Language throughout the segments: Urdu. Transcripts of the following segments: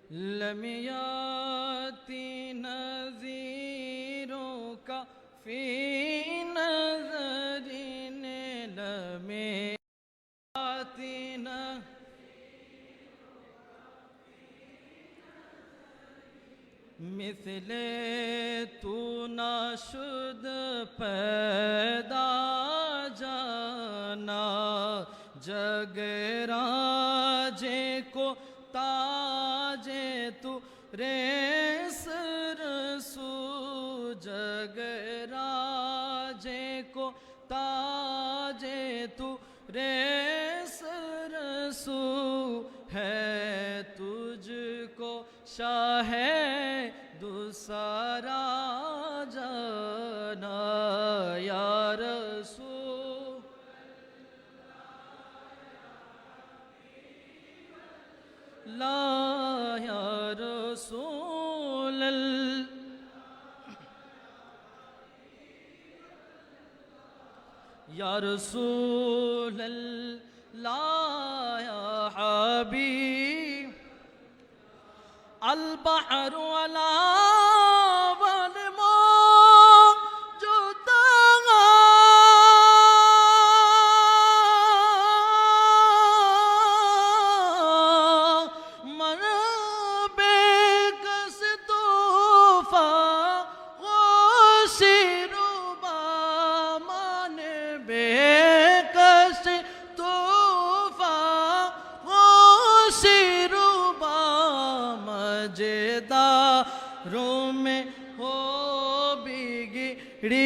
لم يأتي نذير في نظر لم يأتي مثل تو نہ شد پیدا جانا جگ راجے کو تاجے تو ریس رسو جگ راجے کو تاجے تو ریس رسو ہے تجھ کو شاہ دوسرا جانا یا رسول لا یا رسول یا رسول اللہ یا حبیب البحر ولا روم میں ہو بگڑی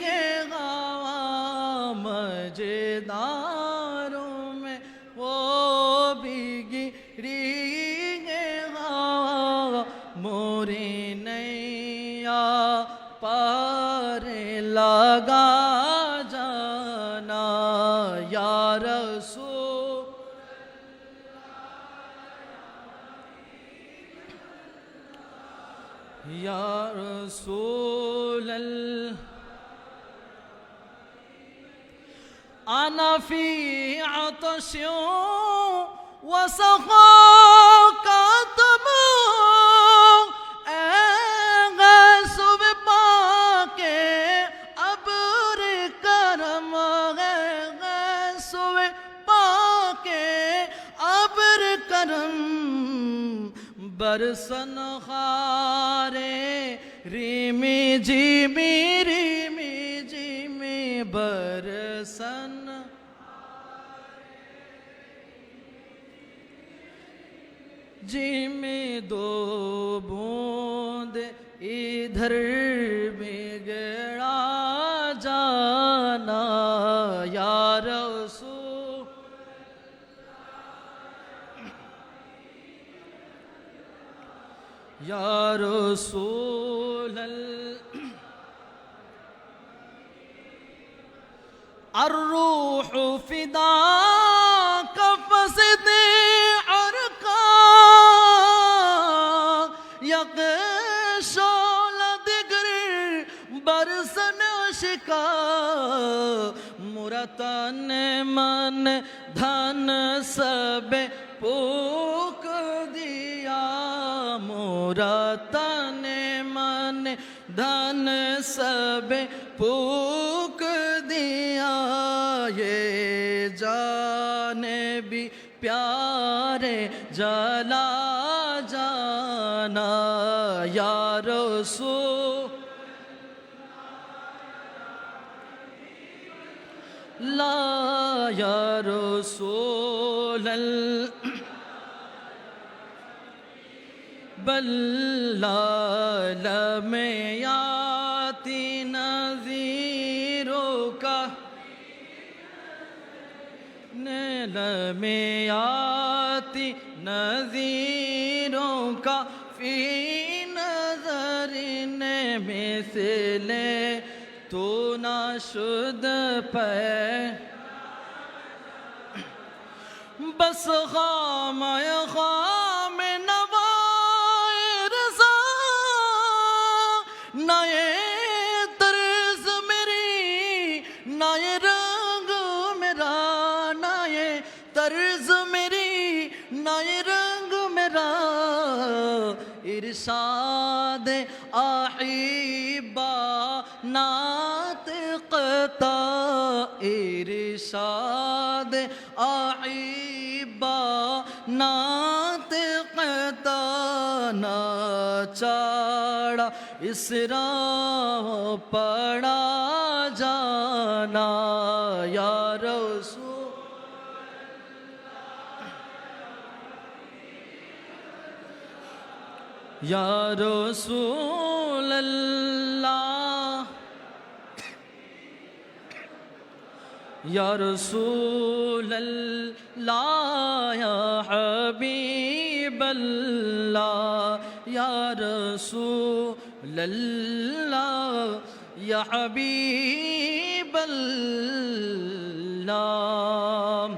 ہے گوا مجداروں میں ہو بگڑی ہے گوا موری نیا پار لگا جانا یا رسول یا رسول انا فی عطش وسخاک طمع اے غیث پاک ابر کرم اے غیث پاک ابر کرم برسن خارے ریمی جیمی برسن جیمی دو بوند ادھر بگڑا جانا یا رسول یا رسول الروح فداک فسد عرقا یقشال دگر برسن عشقا مرتن من دھن سب پوک دیا مرتن من دھن سب پوک دیا یہ جان بھی پیارے جلا جانا یا رسول لا یا رسول بل لم یاتی نذیروں کا لم یاتی نذیروں کا فی نظر مثل تو نہ شد پہ بس خام خام نوائے رضا نہ یہ طرز میری نہ یہ رنگ میرا نہ یہ طرز میری نہ یہ رنگ میرا ارشاد احبا ناطقتا ارشاد احبا ناطقتا ناچاڑا اسرا پڑا جانا یا رسول یا رسول اللہ یا رسول اللہ یا حبیب اللہ یا رسول اللہ یا حبیب اللہ